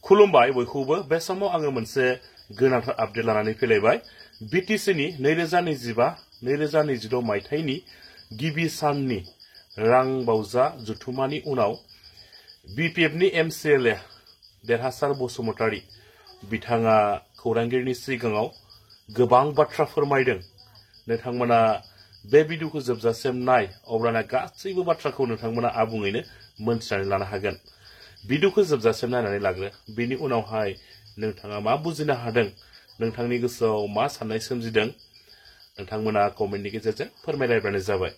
खुलुमबाय बयखौबो बे समाव आङो मोनसे गोनांथार आपडेट लानानै फैलायबाय बिटिसिनि 2025-2026 मायथाइनि गिबि साननि रां बावजा जुथुमानि उनाव बिपिएफनि एमसिएलए देरहासार बसुमतारी बिथाङा खौरांगिरिनि सिगाङाव गोबां बाथ्रा फोरमायदों। नोंथांमोना बे भिडिअखौ जोबजासिम नाय अब्लाना गासैबो बाथ्राखौ नोंथांमोना आबुङैनो मोनथिनानै लानो हागोन। भिडिअखौ जोबजासिम नायनानै लाग्रो बिनि उनावहाय नोंथाङा मा बुजिनो हादों नोंथांनि गोसोआव मा साननाय सोमजिदों नोंथांमोना कमेन्टनि गेजेरजों फोरमायलायबानो जाबाय।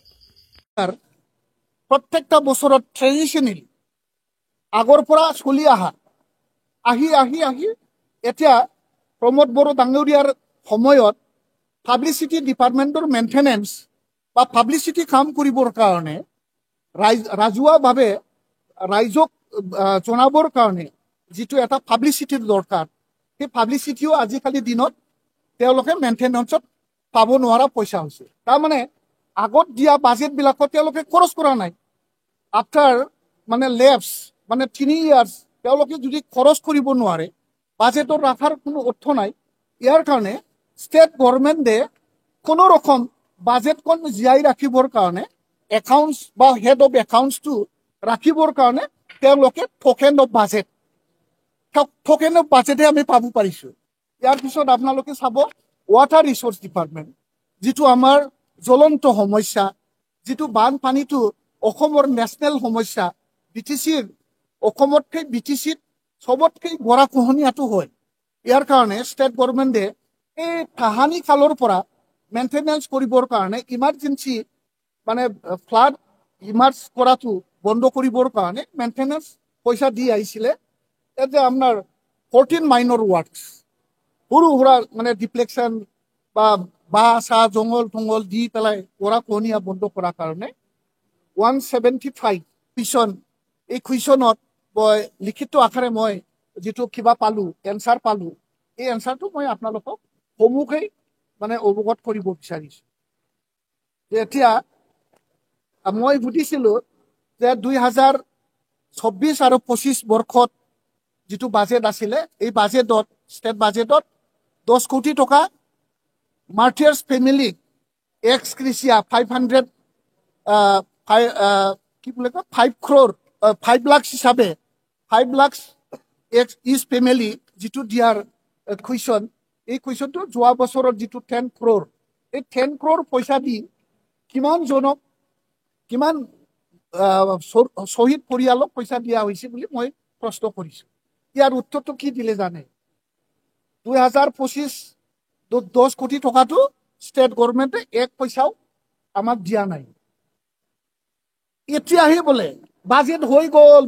प्रत्येकटा बছৰত ट्रेडिशनेल আগৰ পৰা চলি আহি এতিয়া প্ৰমোদ বড়ো ডাঙৰীয়াৰ সময়ত পাব্লিচিটি ডিপাৰ্টমেণ্টৰ মেইনটেনেন্স বা পাব্লিচিটি কাম কৰিবৰ কাৰণে ৰাজহুৱাভাৱে ৰাইজক জনাবৰ কাৰণে যিটো এটা পাব্লিচিটিৰ দৰকাৰ সেই পাব্লিচিটিও আজিকালি দিনত তেওঁলোকে মেইনটেনেন্সত পাব নোৱাৰা পইচা হৈছে। তাৰমানে আগত দিয়া বাজেটবিলাকত তেওঁলোকে খৰচ কৰা নাই। আফটাৰ মানে লেপছ মানে 3 ইয়াৰ্ছ তেওঁলোকে যদি খৰচ কৰিব নোৱাৰে বাজেটত ৰাখাৰ কোনো অৰ্থ নাই। ইয়াৰ কাৰণে ষ্টেট গভৰ্ণমেণ্টে কোনো ৰকম বাজেটখন জীয়াই ৰাখিবৰ কাৰণে একাউণ্টছ বা হেড অফ একাউণ্টছটো ৰাখিবৰ কাৰণে তেওঁলোকে টোকেন অফ বাজেটে আমি পাব পাৰিছোঁ। ইয়াৰ পিছত আপোনালোকে চাব ৱাটাৰ ৰিচোৰ্চ ডিপাৰ্টমেণ্ট যিটো আমাৰ জ্বলন্ত সমস্যা, যিটো বানপানীটো অসমৰ নেশ্যনেল সমস্যা, অসমতকৈ বিটিচিত চবতকৈ গৰাখহনীয়াটো হয়। ইয়াৰ কাৰণে ষ্টেট গভৰ্ণমেণ্টে এই তাহানি কালৰ পৰা মেইনটেনেন্স কৰিবৰ কাৰণে ইমাৰ্জেঞ্চি মানে ফ্লাড ইমাৰ্জ কৰাটো বন্ধ কৰিবৰ কাৰণে মেইনটেনেন্স পইচা দি আহিছিলে। যে আপোনাৰ 14 মাইনৰ ৱাৰ্কছ সৰু সুৰা মানে ডিপ্লেকশ্যন বা বাঁহ চাহ জংঘল থংঘল দি পেলাই গৰাখহনীয়া বন্ধ কৰাৰ কাৰণে 175 কুৱেশ্যন এই কুৱেশ্যনত মই লিখিত আকাৰে মই যিটো কিবা পালোঁ এনচাৰ পালোঁ এই এনচাৰটো মই আপোনালোকক সন্মুখেই মানে অৱগত কৰিব বিচাৰিছোঁ। এতিয়া মই সুধিছিলোঁ যে 2024 আৰু 25 বৰ্ষত যিটো বাজেট আছিলে এই বাজেটত ষ্টেট বাজেটত 10 কোটি টকা মাৰ্টিয়াৰ্ছ ফেমিলিক এক্স ক্ৰিচিয়া 5 লাখ হিচাপে 5 লাখ ইজ ফেমিলি যিটো দিয়াৰ কুৱেশ্যন এই কুৱেশ্যনটো যোৱা বছৰত যিটো 10 crore এই 10 crore পইচা দি কিমানজনক কিমান শ্বহীদ পৰিয়ালক পইচা দিয়া হৈছে বুলি মই প্ৰশ্ন কৰিছোঁ। ইয়াৰ উত্তৰটো কি দিলে জানে? 2025 10 কোটি টকাটো ষ্টেট গভৰ্ণমেণ্টে এক পইচাও আমাক দিয়া নাই। এতিয়াহে বোলে বাজেট হৈ গ'ল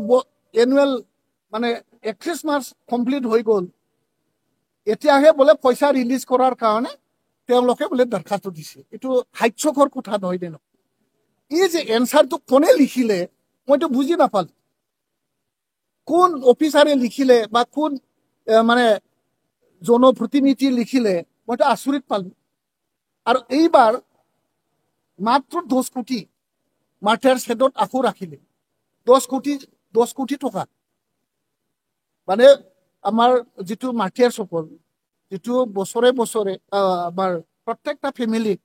এনুৱেল মানে 31 মাৰ্চ কমপ্লিট হৈ গ'ল এতিয়াহে বোলে পইচা ৰিলিজ কৰাৰ কাৰণে তেওঁলোকে বোলে দৰখাস্ত দিছে। এইটো হাস্যকৰ কথা নহয় জানো? এই যে এনচাৰটো কোনে লিখিলে মইতো বুজি নাপালোঁ। কোন অফিচাৰে লিখিলে বা কোন মানে জনপ্ৰতিনিধি লিখিলে মইতো আচৰিত পালোঁ। আৰু এইবাৰ মাত্ৰ 10 কোটি মাৰ্টিয়াৰ্ছ হেডত আকৌ ৰাখিলে 10 কোটি টকা মানে আমাৰ যিটো মাৰ্টিয়াৰ্ছসকল যিটো বছৰে বছৰে আমাৰ প্ৰত্যেকটা ফেমিলিক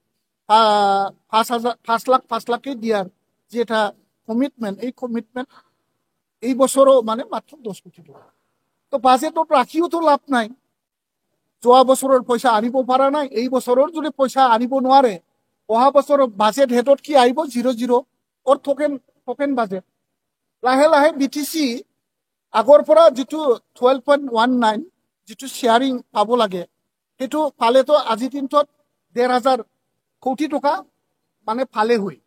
5 লাখকে দিয়াৰ যি এটা কমিটমেণ্ট এই কমিটমেণ্ট এই বছৰো মানে মাত্ৰ 10 কোটি টকা। তো বাজেটত ৰাখিওতো লাভ নাই। যোৱা বছৰৰ পইচা আনিব পৰা নাই। এই বছৰৰ যদি পইচা আনিব নোৱাৰে অহা বছৰৰ বাজেট হেডত কি আহিব 00 অৰ টোকেন বাজেট। লাহে লাহে বিটিচি আগৰ পৰা যিটো 12.19 যিটো শ্বেয়াৰিং পাব লাগে সেইটো পালেতো আজিৰ দিনটোত 1,500 কোটি টকা মানে পালে হৈ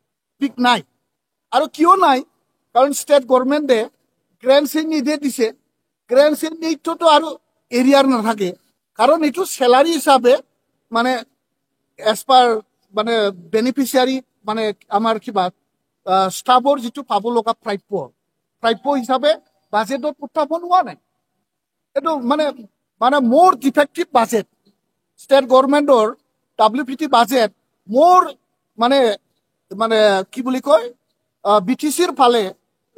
ঠিক নাই। আৰু কিয় নাই? কাৰণ ষ্টেট গভৰ্ণমেণ্টে গ্ৰেণ্ড চিডনি দিছে। গ্ৰেণ্ড চিডনিটোতো আৰু এৰিয়াৰ নাথাকে কাৰণ এইটো চেলাৰী হিচাপে মানে এজ পাৰ মানে বেনিফিচিয়াৰী মানে আমাৰ কিবা ষ্টাফৰ যিটো পাব লগা প্ৰাপ্য হিচাপে বাজেটত উত্থাপন হোৱা নাই। এইটো মানে মোৰ ডিফেক্টিভ বাজেট ষ্টেট গভৰ্ণমেণ্টৰ WPT বাজেট মোৰ মানে কি বুলি কয় বিটিচিৰ ফালে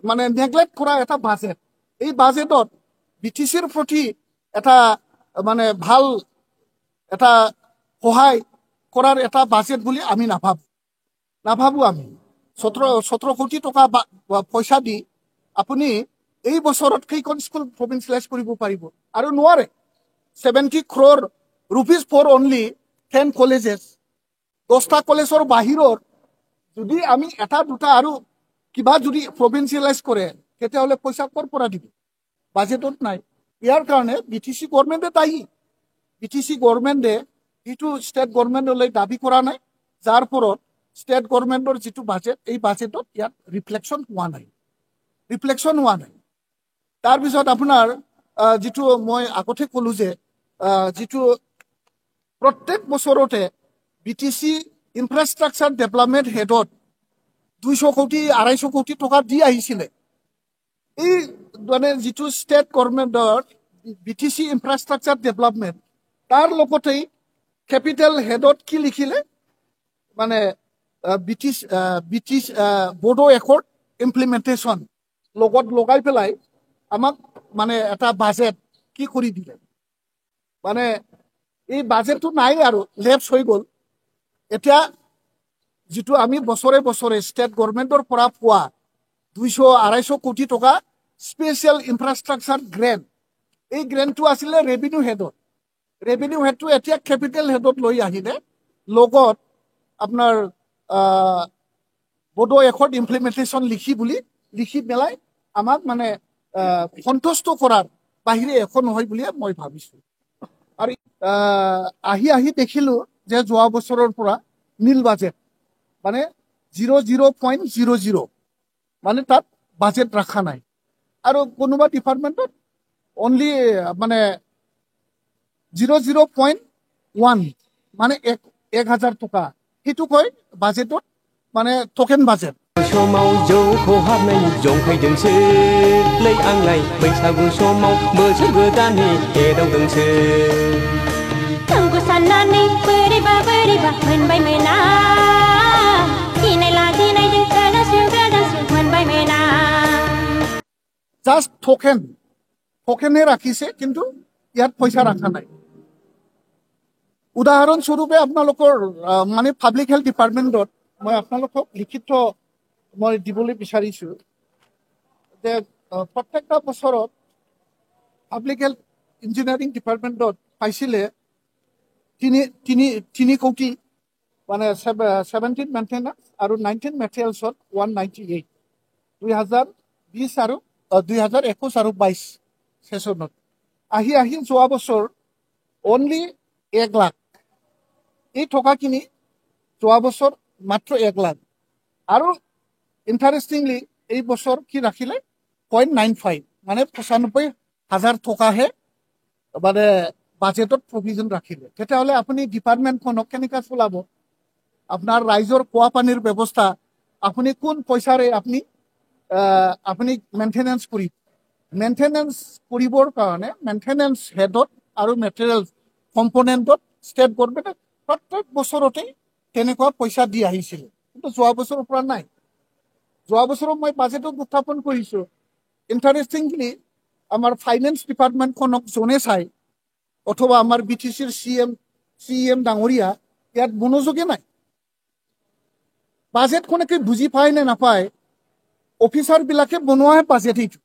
মানে নেগলেক্ট কৰা এটা বাজেট। এই বাজেটত BTCৰ প্ৰতি এটা মানে ভাল এটা সহায় কৰাৰ এটা বাজেট বুলি আমি নাভাবো আমি 17 কোটি টকা পইচা দি আপুনি এই বছৰত কেইখন স্কুল প্ৰভিন্সিয়েলাইজ কৰিব পাৰিব আৰু নোৱাৰে 70 crore rupees for only 10 colleges 10টা কলেজৰ বাহিৰৰ যদি আমি এটা দুটা আৰু কিবা যদি প্ৰভিন্সিয়েলাইজ কৰে তেতিয়াহ'লে পইচা ক'ৰ পৰা দিব বাজেটত নাই ইয়াৰ কাৰণে BTC গভৰ্ণমেণ্টে দায়ী BTC গভৰ্ণমেণ্টে এইটো ষ্টেট গভৰ্ণমেণ্টলৈ দাবী কৰা নাই যাৰ ফলত ষ্টেট গভৰ্ণমেণ্টৰ যিটো বাজেট এই বাজেটত ইয়াত ৰিফ্লেকশ্যন হোৱা নাই তাৰপিছত আপোনাৰ যিটো মই আগতে ক'লো যে যিটো প্ৰত্যেক বছৰতে BTC ইনফ্ৰাষ্ট্ৰাকচাৰ ডেভেলপমেণ্ট হেডত 200 কোটি 250 কোটি টকা দি আহিছিলে এই মানে যিটো ষ্টেট গভৰ্ণমেণ্টৰ BTC ইনফ্ৰাষ্ট্ৰাকচাৰ ডেভেলপমেণ্ট তাৰ লগতেই কেপিটেল হেডত কি লিখিলে মানে BTC বড়ো একৰ্ড ইমপ্লিমেণ্টেশ্যন লগত লগাই পেলাই আমাক মানে এটা বাজেট কি কৰি দিলে মানে এই বাজেটটো নাই আৰু লেপছ হৈ গ'ল এতিয়া যিটো আমি বছৰে বছৰে ষ্টেট গভৰ্ণমেণ্টৰ পৰা পোৱা 200-250 কোটি টকা স্পেচিয়েল ইনফ্ৰাষ্ট্ৰাকচাৰ গ্ৰেণ্ট এই গ্ৰেণ্টটো আছিলে ৰেভিনিউ হেডটো এতিয়া কেপিটেল হেডত লৈ আহিলে লগত আপোনাৰ বড়ো একৰ্ড ইমপ্লিমেণ্টেশ্যন লিখি পেলাই আমাক মানে সন্তুষ্ট কৰাৰ বাহিৰে একো নহয় বুলিয়ে মই ভাবিছোঁ আৰু আহি দেখিলোঁ যে যোৱা বছৰৰ পৰা নীল বাজেট মানে 00.00 মানে তাত বাজেট ৰখা নাই আৰু কোনোবা ডিপাৰ্টমেণ্টত অনলি মানে 00.1 মানে 1000 টকা সেইটো কয় বাজেটত মানে टकेन बाजेट समाव जौखौ हाबनाय जंखायदोंसो लै आंलाय बैसागु समाव बोसोर गोदाननि एदावदोंसो नोंखौ साननानै बोरैबा मोनबाय मोना गिनाय लाजिनायजों गोदानसो मोनबाय मोना জাস্ট टकेनহে ৰাখিছে কিন্তু ইয়াত পইচা ৰাখা নাই উদাহৰণস্বৰূপে আপোনালোকৰ মানে পাব্লিক হেল্থ ডিপাৰ্টমেণ্টত মই আপোনালোকক লিখিত মই দিবলৈ বিচাৰিছোঁ যে প্ৰত্যেকটা বছৰত পাব্লিক হেল্থ ইঞ্জিনিয়াৰিং ডিপাৰ্টমেণ্টত পাইছিলে 3 কোটি মানে 17 মেইনটেনেন্স আৰু 19 মেটেৰিয়েলছত 198 2020 আৰু 2021 আৰু 22 সেশনত আহি যোৱা বছৰ অনলি 1 লাখ এই টকাখিনি যোৱা বছৰ মাত্ৰ 1 লাখ আৰু ইণ্টাৰেষ্টিংলি এই বছৰ কি ৰাখিলে 0.95 মানে 95,000 টকাহে মানে বাজেটত প্ৰভিজন ৰাখিলে তেতিয়াহ'লে আপুনি ডিপাৰ্টমেণ্টখনক কেনেকৈ চলাব আপোনাৰ ৰাইজৰ খোৱা পানীৰ ব্যৱস্থা আপুনি কোন পইচাৰে আপুনি মেইনটেনেন্স কৰিবৰ কাৰণে মেইনটেনেন্স হেডত আৰু মেটেৰিয়েল কম্পনেণ্টত ষ্টেট গভৰ্ণমেণ্টে প্ৰত্যেক বছৰতে তেনেকুৱা পইচা দি আহিছিল কিন্তু যোৱা বছৰৰ পৰা নাই যোৱা বছৰত মই বাজেটত উত্থাপন কৰিছোঁ ইণ্টাৰেষ্টিংলি আমাৰ ফাইনেন্স ডিপাৰ্টমেণ্টখনক জনে চাই অথবা আমাৰ BTCৰ CM ডাঙৰীয়া ইয়াত মনোযোগে নাই বাজেটখনকে বুজি পায় নে নাপায় অফিচাৰবিলাকে বনোৱাহে বাজেট এইটো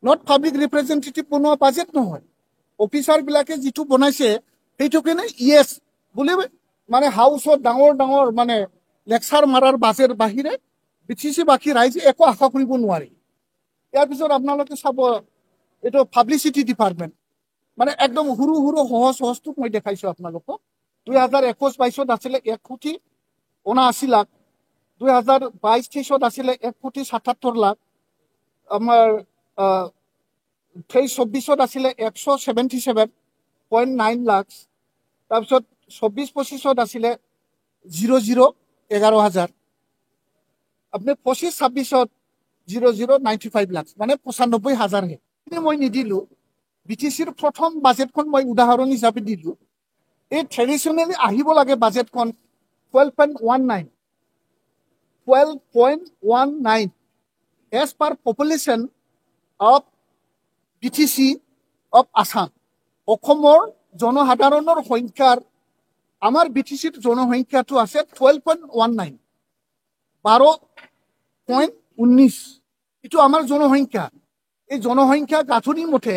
নট পাব্লিক ৰিপ্ৰেজেণ্টেটিভ বনোৱা বাজেট নহয় অফিচাৰবিলাকে যিটো বনাইছে সেইটোকেনে ইয়েছ বুলি মানে হাউচত ডাঙৰ মানে লেকচাৰ মাৰাৰ বাজেট বাহিৰে BTC বাকী ৰাইজে একো আশা কৰিব নোৱাৰি ইয়াৰ পিছত আপোনালোকে চাব এইটো পাব্লিচিটি ডিপাৰ্টমেণ্ট মানে একদম সৰু সহজটোক মই দেখাইছোঁ আপোনালোকক 2021-22 আছিলে 1 কোটি 79 লাখ 2022-23 আছিলে 1 কোটি 77 লাখ আমাৰ 23-24 আছিলে 177.9 লাখ তাৰপিছত 24-25 আছিলে 11,000 আপুনি 25-26 0095 লাখ মানে 95,000 হে মই নিদিলোঁ BTCৰ প্ৰথম বাজেটখন মই উদাহৰণ হিচাপে দিলোঁ এই ট্ৰেডিশ্যনেলি আহিব লাগে বাজেটখন 12.19 as per population of BTC of Assam অসমৰ জনসাধাৰণৰ সংখ্যাৰ আমাৰ BTCৰ জনসংখ্যাটো আছে 12.19 12.19 এটো আমাৰ জনসংখ্যা এই জনসংখ্যা গাঁথনি মতে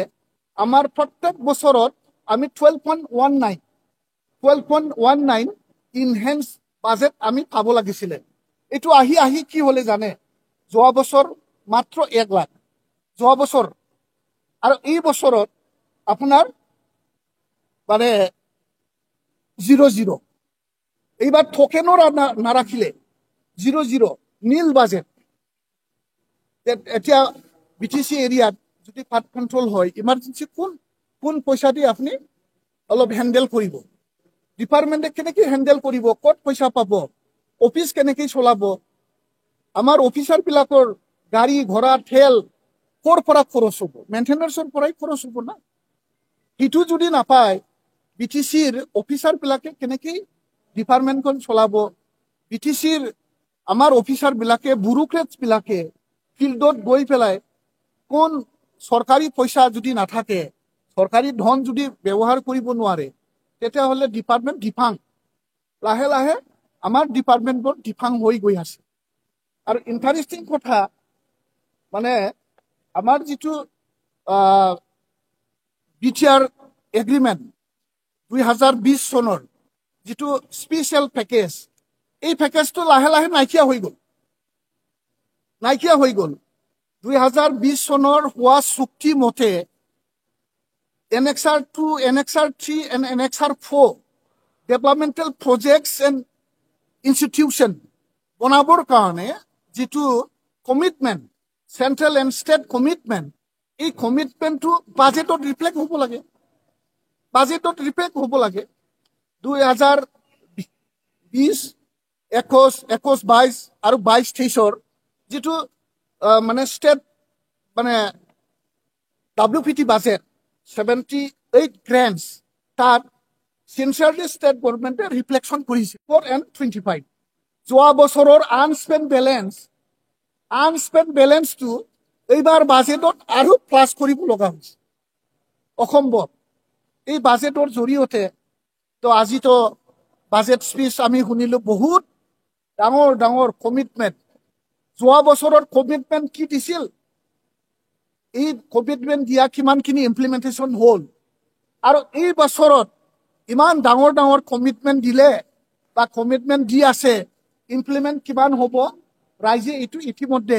আমাৰ প্ৰত্যেক বছৰত আমি 12.19 ইনহেন্স বাজেট আমি পাব লাগিছিল এটো আহি কি হলে জানে যোৱা বছৰ মাত্ৰ 1 লাখ যোৱা বছৰ আৰু এই বছৰত আপোনাৰ মানে 00 এইবাৰ টোকেনৰ নাৰাখিলে 00 নীল বাজেট এতিয়া BTC এৰিয়াত যদি ফাট কন্ট্ৰোল হয় ইমাৰ্জেন্সি কোন পয়সা দি আপনি অলপ হ্যান্ডেল কৰিব ডিপাৰ্টমেন্টে কেনেকৈ হ্যান্ডেল কৰিব কত পয়সা পাব অফিস কেনেকৈ চলাব আমাৰ অফিসাৰ বিলাকৰ গাড়ী ঘোড়া ঠেল কৰ পৰা খৰচ হ'ব মেইনটেনেন্সৰ পৰাই খৰচ হ'ব না হিটু যদি নাপায় BTCৰ অফিসাৰ বিলাকে কেনেকৈ ডিপাৰ্টমেন্টখন চলাব BTCৰ আমাৰ অফিসাৰ বিলাকে ব্যুৰোক্ৰেটছ বিলাকে ফিল্ডত গৈ পেলাই কোন সৰকাৰি পয়সা যদি নাথাকে সৰকাৰি ধন যদি ব্যবহাৰ কৰিব নোৱাৰে তেতিয়া হলে ডিপাৰ্টমেন্ট ডিফাং লাহে লাহে আমাৰ ডিপাৰ্টমেন্টবোৰ ডিফাং হৈ গৈ আছে আৰু ইন্টাৰেস্টিং কথা মানে আমাৰ যেটো BTR এগ্ৰিমেন্ট 2020 চনৰ যেটো স্পেশাল প্যাকেজ এই প্যাকেজটো লাহে লাহে নাইকিয়া হৈ গল 2020 চনৰ হোৱা চুক্তি মতে Annexure 2, Annexure 3 and Annexure 4 developmental projects and institution বনাবৰ কাৰণে যেটো commitment central and state commitment এই কমিটমেন্টটো বাজেটত ৰিফ্লেক্ট হ'ব লাগে 2020 21 22 আৰু 22-23 যেটো মানে স্টেট মানে WPT বাজেট 78 grants তাত সিনসিয়াৰলি স্টেট গভৰ্নমেন্টে ৰিফ্লেকশন কৰিছে 4 and 25 যোৱা বছৰৰ আনস্পেন্ড বেলেন্সটো এইবাৰ বাজেটত আৰু প্লাস কৰিব লগা হৈছে অসম্ভৱ এই বাজেটৰ জৰিয়তে তো আজি তো বাজেট স্পিচ আমি শুনিলো বহুত ডাঙৰ কমিটমেন্ট যোৱা বছৰৰ কমিটমেন্ট কি দিছিল এই কমিটমেন্ট দিয়া কিমানখিনি ইমপ্লিমেন্টেশন হল আৰু এই বছৰত ইমান ডাঙৰ কমিটমেন্ট দিলে বা কমিটমেন্ট দি আছে ইমপ্লিমেন্ট কিমান হ'ব ৰাইজে এটো ইতিমধ্যে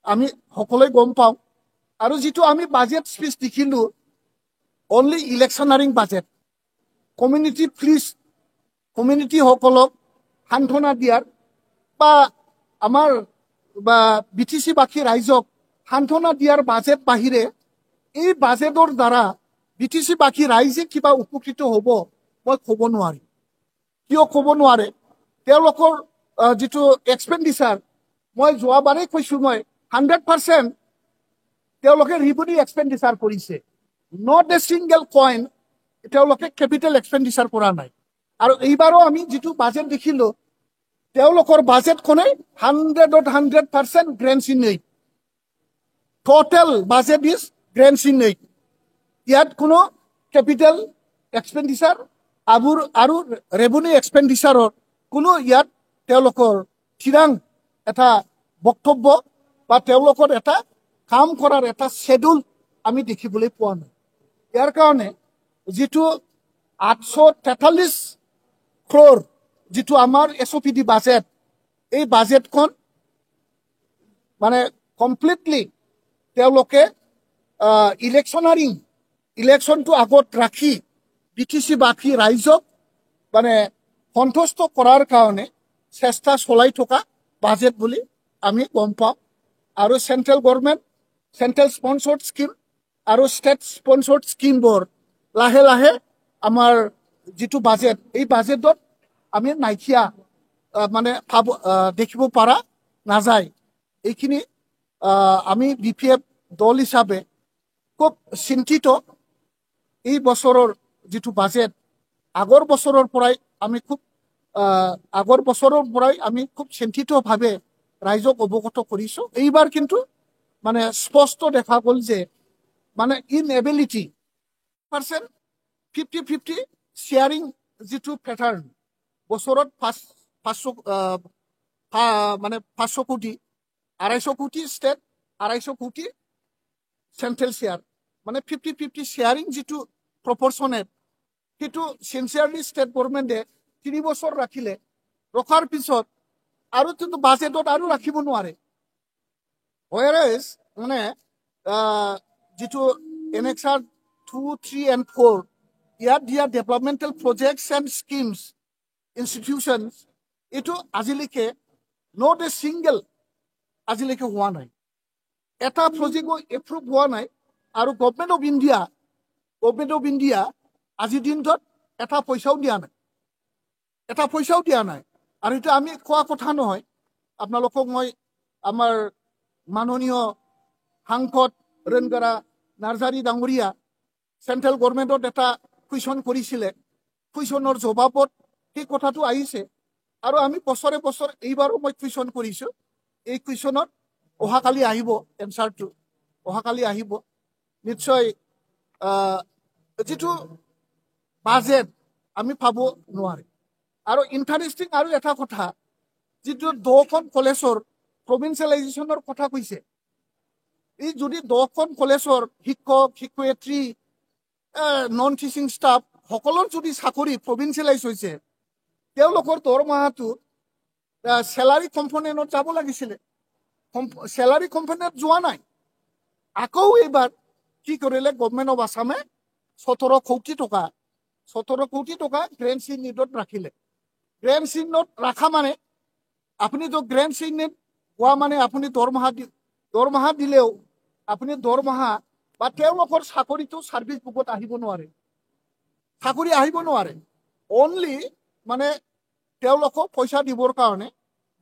আমি সকলোৱে গম পাওঁ আৰু যেটো আমি বাজেট স্পিচ দেখিলো অনলি ইলেকশনাৰিং বাজেট কমিউনিটি প্লিজ কমিউনিটি সকলক সান্তনা দিয়াৰ বা আমাৰ বা BTC বাকি ৰাইজক সান্তনা দিয়াৰ বাজেট বাহিৰে এই বাজেটৰ দ্বাৰা BTC বাকি ৰাইজে কিবা উপকৃত হ'ব মই ক'ব নোৱাৰিম কিয় ক'ব নোৱাৰে তেওঁলোকৰ যেটো এক্সপেন্ডিচাৰ মই যোৱাবাৰে কৈছো মই 100% তেওঁলোকে ৰিভিনিউ এক্সপেন্ডিচাৰ কৰিছে নট এ সিঙ্গেল কইন তেওঁলোকে ক্যাপিটাল এক্সপেন্ডিচাৰ কৰা নাই আৰু এইবাৰো আমি যেটো বাজেট দেখিলো তেওঁলোকৰ বাজেট কোনে 100% grants in aid total budget is grants in aid ইয়াত কোনো ক্যাপিটাল এক্সপেন্ডিচাৰ আৰু ৰেভিনিউ এক্সপেন্ডিচাৰৰ কোনো ইয়াত তেওঁলোকৰ ঠিৰাং এটা বক্তব্য বা তেওঁলোকৰ এটা কাম কৰাৰ এটা শেডিউল আমি দেখিবলৈ পোৱা নাই ইয়াৰ কাৰণে যেটো 843 crore যেটো আমাৰ SOPD বাজেট এই বাজেটখন মানে কমপ্লিটলি তেওঁলোকে ইলেকশনটো আগত ৰাখি BTC বাকি ৰাইজক মানে সন্তুষ্ট কৰাৰ কাৰণে চেষ্টা চলাই থকা বাজেট বুলি আমি গম পাওঁ আৰু central government central sponsored scheme আৰু ষ্টেট স্পন্সৰ্ড স্কিমবোৰ লাহে লাহে আমাৰ যেটো বাজেট এই বাজেটত আমি নাইকিয়া মানে দেখিব পাৰা নাযায় এইখিনি আমি BPF দল হিসাবে খুব চিন্তিত এই বছৰৰ যেটো বাজেট আগৰ বছৰৰ পৰাই আমি খুব চিন্তিতভাৱে ৰাইজক অৱগত কৰিছো এইবাৰ কিন্তু মানে স্পষ্ট দেখা গল যে মানে ইনএবিলিটি পাৰ্চেণ্ট 50-50 শ্বেয়াৰিং যিটো পেটাৰ্ণ বছৰত 500 কোটি 250 কোটি ষ্টেট 250 কোটি চেণ্ট্ৰেল শ্বেয়াৰ মানে 50-50 শ্বেয়াৰিং যিটো প্ৰপৰ্চনেট সেইটো চিনচিয়াৰলি ষ্টেট গভৰ্ণমেণ্টে 3 বছৰ ৰাখিলে ৰখাৰ পিছত আৰু কিন্তু বাজেটত আৰু ৰাখিব নোৱাৰে whereas মানে যিটো এনেক্সাৰ 2, 3 and 4 ইয়াত দিয়া developmental projects and schemes institutions এইটো আজিলৈকে নট এ ছিংগল আজিলৈকে হোৱা নাই এটা প্ৰজেক্টো এপ্ৰুভ হোৱা নাই আৰু গভৰ্ণমেণ্ট অফ ইণ্ডিয়া আজিৰ দিনটোত এটা পইচাও দিয়া নাই আৰু এইটো আমি কোৱা কথা নহয় আপোনালোকক মই আমাৰ মাননীয় সাংসদ ৰেণুকা নাৰ্জাৰী ডাঙৰীয়া চেণ্ট্ৰেল গভৰ্ণমেণ্টত এটা কুৱেশ্যন কৰিছিলে কুৱেশ্যনৰ জবাবত সেই কথাটো আহিছে আৰু আমি বছৰে এইবাৰো মই কুৱেশ্যন কৰিছোঁ এই কুৱেশ্যনত অহাকালি আহিব এনচাৰটো অহাকালি আহিব নিশ্চয় যিটো বাজেট আমি পাব নোৱাৰে আৰু ইণ্টাৰেষ্টিং আৰু এটা কথা যিটো 10খন কলেজৰ প্ৰভিন্সিয়েলাইজেশ্যনৰ কথা কৈছে এই যদি 10খন কলেজৰ শিক্ষক শিক্ষয়িত্ৰী নন টিচিং ষ্টাফ সকলৰ যদি চাকৰি প্ৰভিন্সিয়েলাইজ হৈছে তেওঁলোকৰ দৰমহাটো চেলাৰী কম্পনেণ্টত যাব লাগিছিলে চেলাৰী কম্পনেণ্টত যোৱা নাই আকৌ এইবাৰ কি কৰিলে গভৰ্ণমেণ্ট অফ আছামে 17 কোটি টকা গ্ৰেণ্ড চিগনেটত ৰাখিলে গ্ৰেণ্ড চিগনেট ৰাখা মানে আপুনি তো গ্ৰেণ্ড চিগনেট হোৱা মানে আপুনি দৰমহা দিলেও আপুনি দৰমহা বা তেওঁলোকৰ চাকৰিটো ছাৰ্ভিচ বুকত আহিব নোৱাৰে অনলি মানে তেওঁলোকক পইচা দিবৰ কাৰণে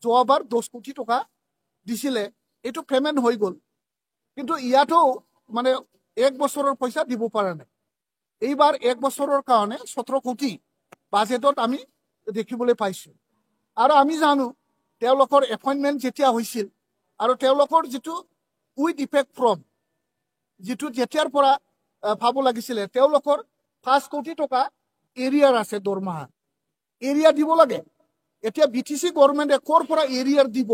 যোৱাবাৰ 10 কোটি টকা দিছিলে এইটো পেমেণ্ট হৈ গ'ল কিন্তু ইয়াতো মানে 1 বছৰৰ পইচা দিব পৰা নাই এইবাৰ 1 বছৰৰ কাৰণে 17 কোটি বাজেটত আমি দেখিবলৈ পাইছোঁ আৰু আমি জানো তেওঁলোকৰ এপইণ্টমেণ্ট যেতিয়া হৈছিল আৰু তেওঁলোকৰ যিটো উইথ ইফেক্ট ফ্ৰম যিটো যেতিয়াৰ পৰা পাব লাগিছিলে তেওঁলোকৰ 5 কোটি টকা এৰিয়াৰ আছে দৰমহা এৰিয়া দিব লাগে এতিয়া BTC গভৰ্ণমেণ্টে ক'ৰ পৰা এৰিয়াৰ দিব